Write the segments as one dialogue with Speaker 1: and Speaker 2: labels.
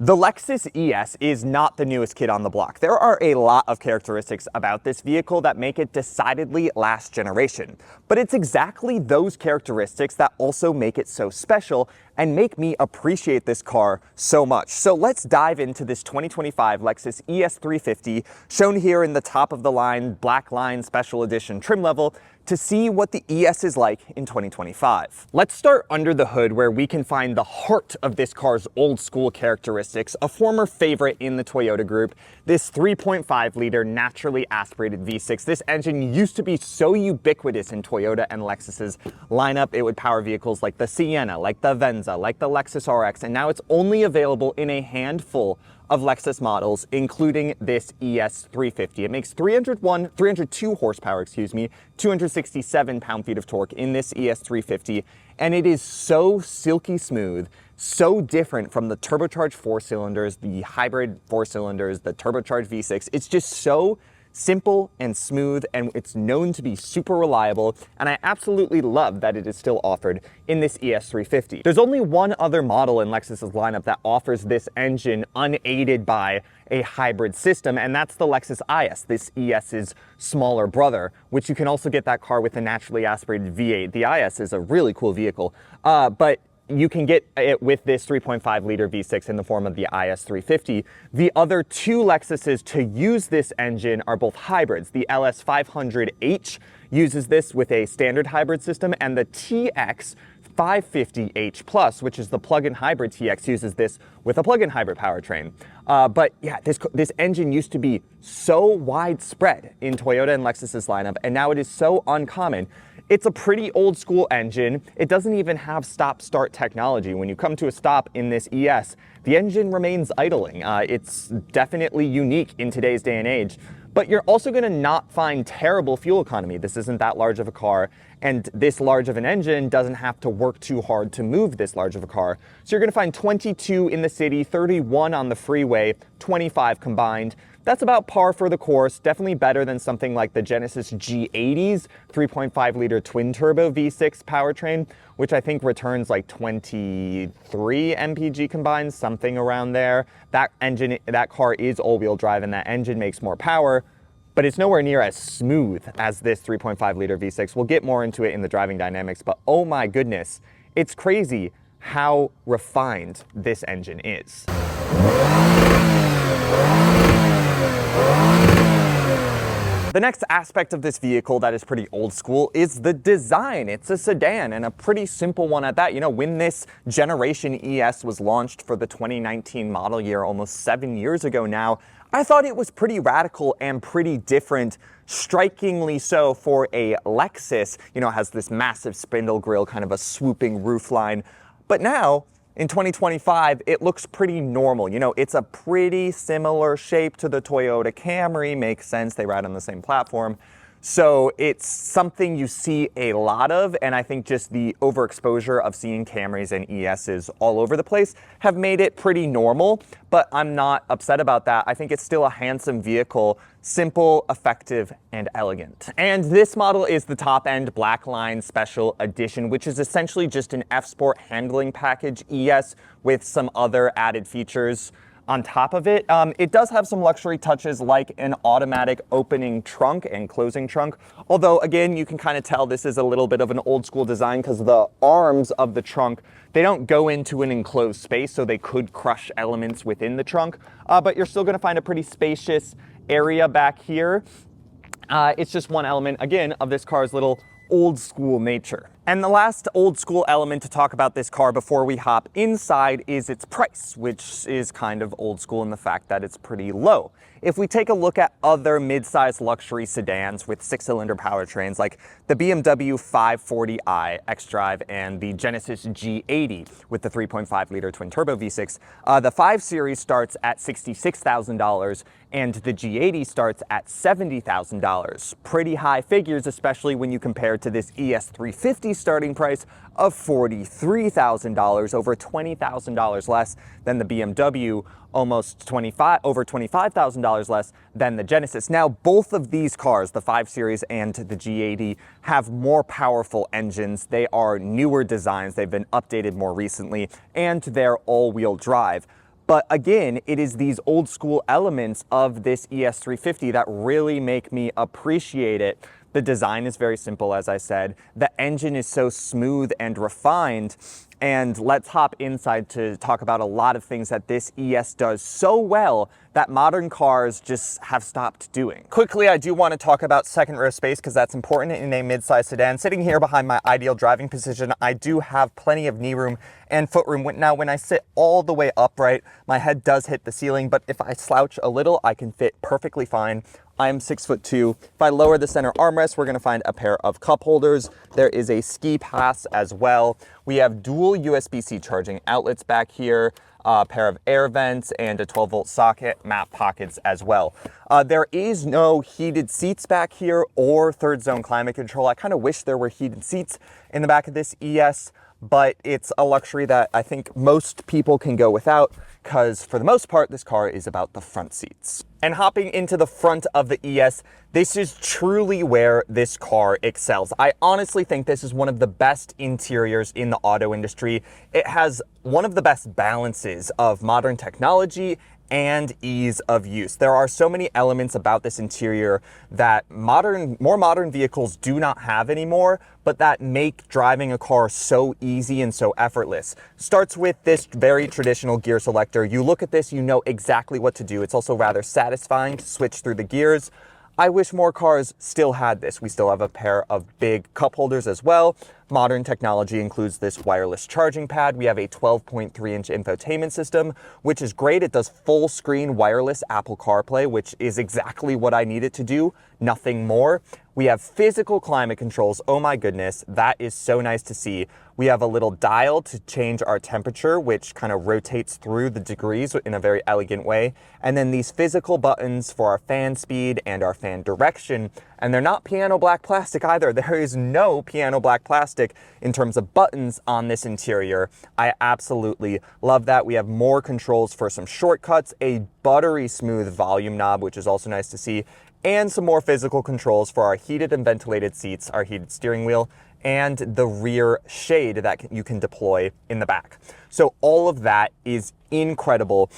Speaker 1: The Lexus ES is not the newest kid on the block. There are a lot of characteristics about this vehicle that make it decidedly last generation. But it's exactly those characteristics that also make it so special and make me appreciate this car so much. So let's dive into this 2025 Lexus ES350, shown here in the top of the line black line special edition trim level, to see what the ES is like in 2025. Let's start under the hood where we can find the heart of this car's old school characteristics, a former favorite in the Toyota group, this 3.5 liter naturally aspirated V6. This engine used to be so ubiquitous in Toyota and Lexus's lineup. It would power vehicles like the Sienna, like the Venza, like the Lexus RX, and now it's only available in a handful of Lexus models, including this ES350. It makes 302 horsepower, 267 pound-feet of torque in this ES350, and it is so silky smooth, so different from the turbocharged four cylinders, the hybrid four cylinders, the turbocharged V6. It's just so simple and smooth, and it's known to be super reliable, and I absolutely love that it is still offered in this ES350. There's only one other model in Lexus's lineup that offers this engine unaided by a hybrid system, and that's the Lexus IS, this ES's smaller brother, which you can also get that car with a naturally aspirated V8. The IS is a really cool vehicle, but you can get it with this 3.5 liter V6 in the form of the IS350. The other two Lexuses to use this engine are both hybrids. The LS500H uses this with a standard hybrid system, and the TX 550H Plus, which is the plug-in hybrid TX, uses this with a plug-in hybrid powertrain. But yeah, this engine used to be so widespread in Toyota and Lexus's lineup, and now it is so uncommon. It's a pretty old school engine. It doesn't even have stop-start technology. When you come to a stop in this ES, the engine remains idling. It's definitely unique in today's day and age, but you're also gonna not find terrible fuel economy. This isn't that large of a car, and this large of an engine doesn't have to work too hard to move this large of a car. So you're gonna find 22 in the city, 31 on the freeway, 25 combined. That's about par for the course, definitely better than something like the Genesis G80's 3.5 liter twin turbo V6 powertrain, which I think returns like 23 mpg combined, something around there. That car is all-wheel drive, and that engine makes more power, but it's nowhere near as smooth as this 3.5 liter V6. We'll get more into it in the driving dynamics, but oh my goodness, it's crazy how refined this engine is. The next aspect of this vehicle that is pretty old school is the design. It's a sedan, and a pretty simple one at that. You know, when this generation ES was launched for the 2019 model year, almost 7 years ago now, I thought it was pretty radical and pretty different, strikingly so for a Lexus. You know, it has this massive spindle grille, kind of a swooping roofline. But now, in 2025, it looks pretty normal. You know, it's a pretty similar shape to the Toyota Camry. Makes sense, they ride on the same platform. So it's something you see a lot of, and I think just the overexposure of seeing Camrys and ESs all over the place have made it pretty normal, but I'm not upset about that. I think it's still a handsome vehicle, simple, effective, and elegant. And this model is the top-end Black Line Special Edition, which is essentially just an F-Sport handling package ES with some other added features on top of it. It does have some luxury touches like an automatic opening trunk and closing trunk. Although, again, you can kind of tell this is a little bit of an old school design because the arms of the trunk, they don't go into an enclosed space, so they could crush elements within the trunk. But you're still gonna find a pretty spacious area back here. It's just one element, again, of this car's little old school nature. And the last old school element to talk about this car before we hop inside is its price, which is kind of old school in the fact that it's pretty low. If we take a look at other mid-sized luxury sedans with six-cylinder powertrains like the BMW 540i xDrive and the Genesis G80 with the 3.5 liter twin turbo V6, the 5 Series starts at $66,000 and the G80 starts at $70,000. Pretty high figures, especially when you compare to this ES350 starting price of $43,000, over $20,000 less than the BMW, over $25,000 less than the Genesis. Now, both of these cars, the 5 Series and the G80, have more powerful engines. They are newer designs. They've been updated more recently, and they're all-wheel drive. But again, it is these old school elements of this ES350 that really make me appreciate it. The design is very simple, as I said. The engine is so smooth and refined. And let's hop inside to talk about a lot of things that this ES does so well that modern cars just have stopped doing. Quickly, I do want to talk about second row space because that's important in a mid-size sedan. Sitting here behind my ideal driving position, I do have plenty of knee room and foot room. Now, when I sit all the way upright, my head does hit the ceiling, but if I slouch a little, I can fit perfectly fine. I'm 6'2". If I lower the center armrest, we're gonna find a pair of cup holders. There is a ski pass as well. We have dual USB-C charging outlets back here, a pair of air vents, and a 12-volt socket, map pockets as well. There is no heated seats back here or third zone climate control. I kind of wish there were heated seats in the back of this ES, but it's a luxury that I think most people can go without because for the most part, this car is about the front seats. And hopping into the front of the ES, this is truly where this car excels. I honestly think this is one of the best interiors in the auto industry. It has one of the best balances of modern technology and ease of use. There are so many elements about this interior that more modern vehicles do not have anymore, but that make driving a car so easy and so effortless. Starts with this very traditional gear selector. You look at this, you know exactly what to do. It's also rather satisfying to switch through the gears. I wish more cars still had this. We still have a pair of big cup holders as well. Modern technology includes this wireless charging pad. We have a 12.3-inch infotainment system, which is great. It does full screen wireless Apple CarPlay, which is exactly what I need it to do, nothing more. We have physical climate controls. Oh my goodness, that is so nice to see. We have a little dial to change our temperature, which kind of rotates through the degrees in a very elegant way. And then these physical buttons for our fan speed and our fan direction. And they're not piano black plastic either. There is no piano black plastic in terms of buttons on this interior. I absolutely love that. We have more controls for some shortcuts, a buttery smooth volume knob, which is also nice to see, and some more physical controls for our heated and ventilated seats, our heated steering wheel, and the rear shade that you can deploy in the back. So all of that is incredible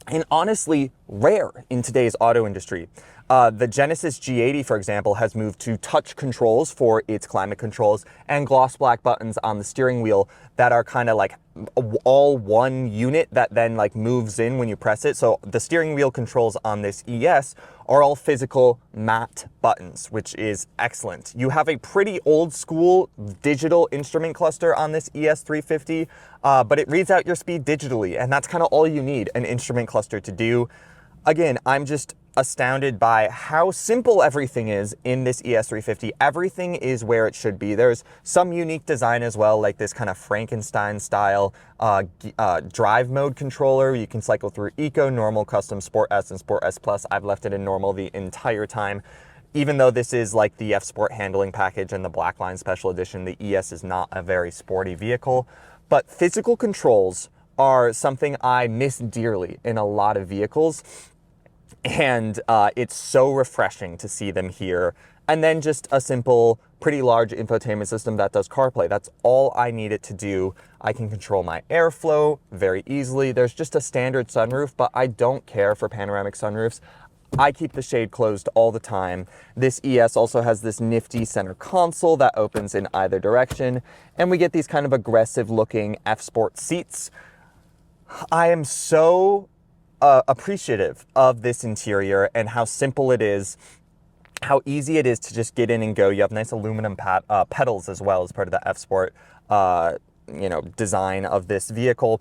Speaker 1: and honestly rare in today's auto industry. The Genesis G80, for example, has moved to touch controls for its climate controls and gloss black buttons on the steering wheel that are kind of like all one unit that then like moves in when you press it. So the steering wheel controls on this ES are all physical matte buttons, which is excellent. You have a pretty old school digital instrument cluster on this ES350, but it reads out your speed digitally, and that's kind of all you need an instrument cluster to do. Again, I'm just astounded by how simple everything is in this ES350. Everything is where it should be. There's some unique design as well, like this kind of Frankenstein style drive mode controller. You can cycle through Eco, Normal, Custom, Sport S, and Sport S Plus. I've left it in Normal the entire time. Even though this is like the F Sport handling package and the Blackline Special Edition, the ES is not a very sporty vehicle. But physical controls are something I miss dearly in a lot of vehicles. And it's so refreshing to see them here. And then just a simple, pretty large infotainment system that does CarPlay. That's all I need it to do. I can control my airflow very easily. There's just a standard sunroof, but I don't care for panoramic sunroofs. I keep the shade closed all the time. This ES also has this nifty center console that opens in either direction. And we get these kind of aggressive looking F-Sport seats. I am so appreciative of this interior and how simple it is, how easy it is to just get in and go. You have nice aluminum pedals as well as part of the F-Sport design of this vehicle.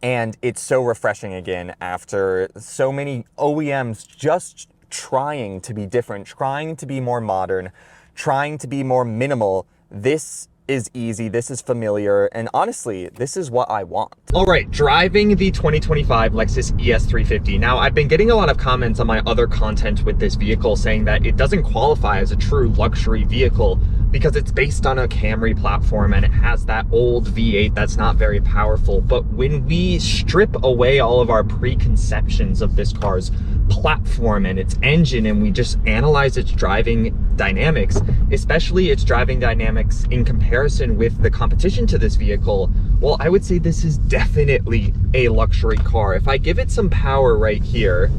Speaker 1: And it's so refreshing again after so many OEMs just trying to be different, trying to be more modern, trying to be more minimal. This is easy, this is familiar, and honestly, this is what I want. All right, driving the 2025 Lexus ES350. Now, I've been getting a lot of comments on my other content with this vehicle saying that it doesn't qualify as a true luxury vehicle, because it's based on a Camry platform and it has that old V8 that's not very powerful. But when we strip away all of our preconceptions of this car's platform and its engine, and we just analyze its driving dynamics, especially its driving dynamics in comparison with the competition to this vehicle, well, I would say this is definitely a luxury car. If I give it some power right here,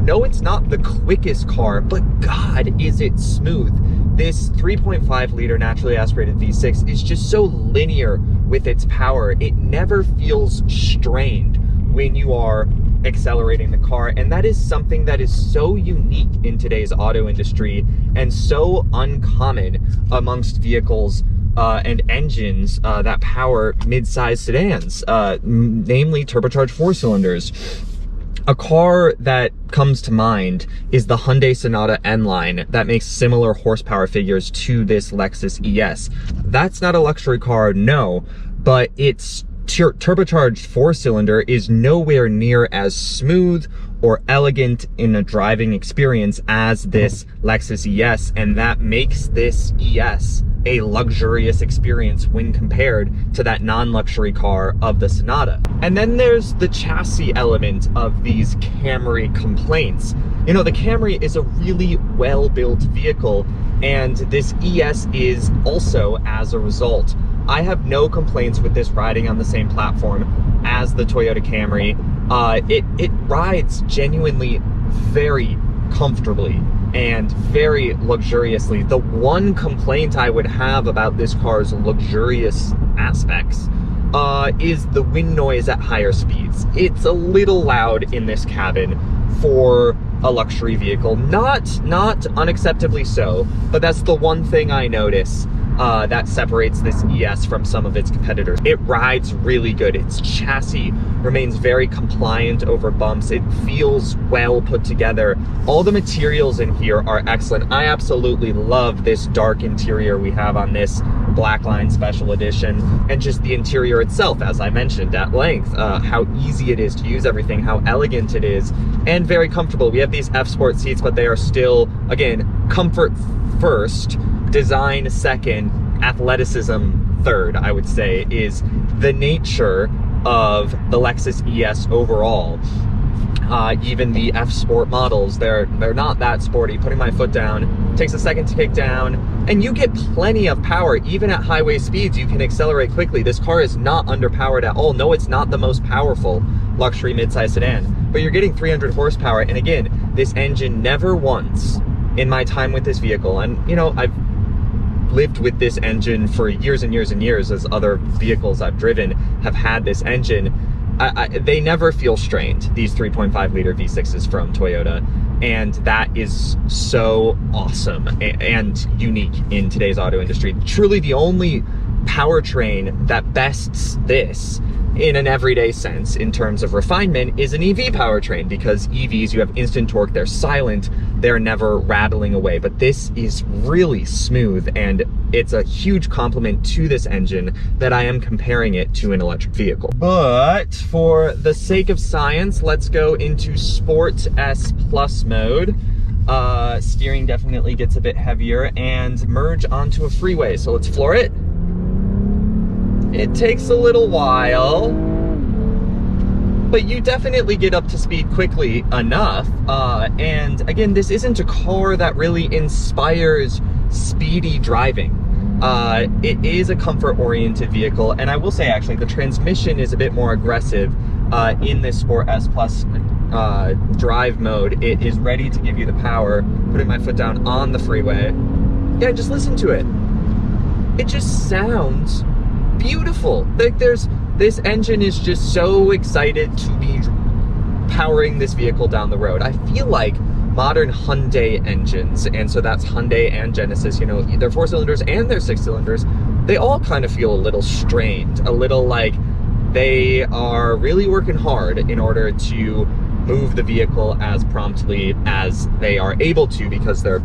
Speaker 1: no, it's not the quickest car, but God, is it smooth. This 3.5 liter naturally aspirated V6 is just so linear with its power. It never feels strained when you are accelerating the car, and that is something that is so unique in today's auto industry and so uncommon amongst vehicles and engines that power mid-size sedans, namely turbocharged 4-cylinders. A car that comes to mind is the Hyundai Sonata N-Line that makes similar horsepower figures to this Lexus ES. That's not a luxury car, no, but its turbocharged 4-cylinder is nowhere near as smooth or elegant in a driving experience as this Lexus ES, and that makes this ES a luxurious experience when compared to that non-luxury car of the Sonata. And then there's the chassis element of these Camry complaints. You know, the Camry is a really well-built vehicle, and this ES is also as a result. I have no complaints with this riding on the same platform as the Toyota Camry. It rides genuinely very comfortably and very luxuriously. The one complaint I would have about this car's luxurious aspects is the wind noise at higher speeds. It's a little loud in this cabin for a luxury vehicle. Not unacceptably so, but that's the one thing I notice that separates this ES from some of its competitors. It rides really good. Its chassis remains very compliant over bumps. It feels well put together. All the materials in here are excellent. I absolutely love this dark interior we have on this Blackline Special Edition, and just the interior itself, as I mentioned at length, how easy it is to use everything, how elegant it is, and very comfortable. We have these F Sport seats, but they are still, again, comfort first, design second, athleticism third, I would say, is the nature of the Lexus ES overall. Even the F Sport models, they're not that sporty. Putting my foot down takes a second to kick down, and you get plenty of power. Even at highway speeds, you can accelerate quickly. This car is not underpowered at all. No, it's not the most powerful luxury midsize sedan, but you're getting 300 horsepower. And again, this engine never once in my time with this vehicle, and you know, I've lived with this engine for years and years and years, as other vehicles I've driven have had this engine. They never feel strained, these 3.5 liter V6s from Toyota, and that is so awesome and unique in today's auto industry. Truly the only powertrain that bests this in an everyday sense in terms of refinement is an EV powertrain, because EVs, you have instant torque, they're silent, they're never rattling away. But this is really smooth, and it's a huge compliment to this engine that I am comparing it to an electric vehicle. But for the sake of science, let's go into Sport S Plus mode. Steering definitely gets a bit heavier, and merge onto a freeway. So let's floor it. It takes a little while, but you definitely get up to speed quickly enough. And again, this isn't a car that really inspires speedy driving. It is a comfort-oriented vehicle, and I will say, actually, the transmission is a bit more aggressive in this Sport S Plus drive mode. It is ready to give you the power. Putting my foot down on the freeway. Yeah, just listen to it. It just sounds beautiful. Like, this engine is just so excited to be powering this vehicle down the road. I feel like modern Hyundai engines, and so that's Hyundai and Genesis, you know, their 4-cylinders and their 6-cylinders, they all kind of feel a little strained, a little like they are really working hard in order to move the vehicle as promptly as they are able to, because they're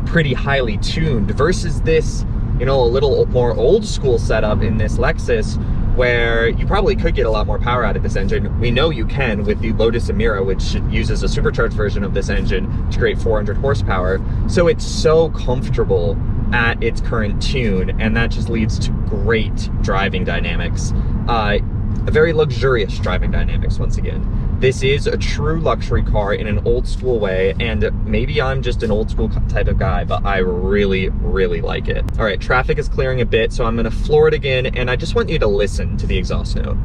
Speaker 1: pretty highly tuned, versus this, you know, a little more old school setup in this Lexus,
Speaker 2: where you probably could get a lot more power out of this engine. We know you can with the Lotus Emira, which uses a supercharged version of this engine to create 400 horsepower. So it's so comfortable at its current tune, and that just leads to great driving dynamics. A very luxurious driving dynamics, once again. This is a true luxury car in an old school way, and maybe I'm just an old school type of guy, but I really, really like it. All right, traffic is clearing a bit, so I'm gonna floor it again, and I just want you to listen to the exhaust note.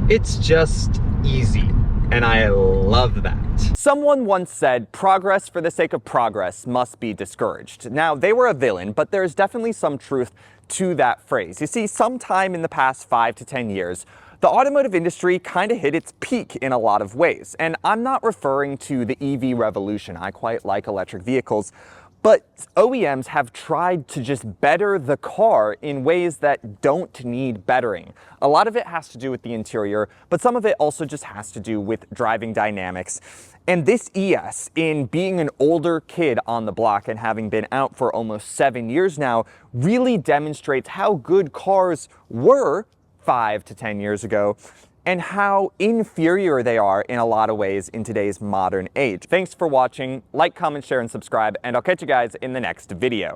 Speaker 2: It's just easy, and I love that.
Speaker 1: Someone once said, progress for the sake of progress must be discouraged. Now, they were a villain, but there's definitely some truth to that phrase. You see, sometime in the past 5 to 10 years, the automotive industry kind of hit its peak in a lot of ways. And I'm not referring to the EV revolution. I quite like electric vehicles. But OEMs have tried to just better the car in ways that don't need bettering. A lot of it has to do with the interior, but some of it also just has to do with driving dynamics. And this ES, in being an older kid on the block and having been out for almost 7 years now, really demonstrates how good cars were 5 to 10 years ago, and how inferior they are in a lot of ways in today's modern age. Thanks for watching. Like, comment, share, and subscribe, and I'll catch you guys in the next video.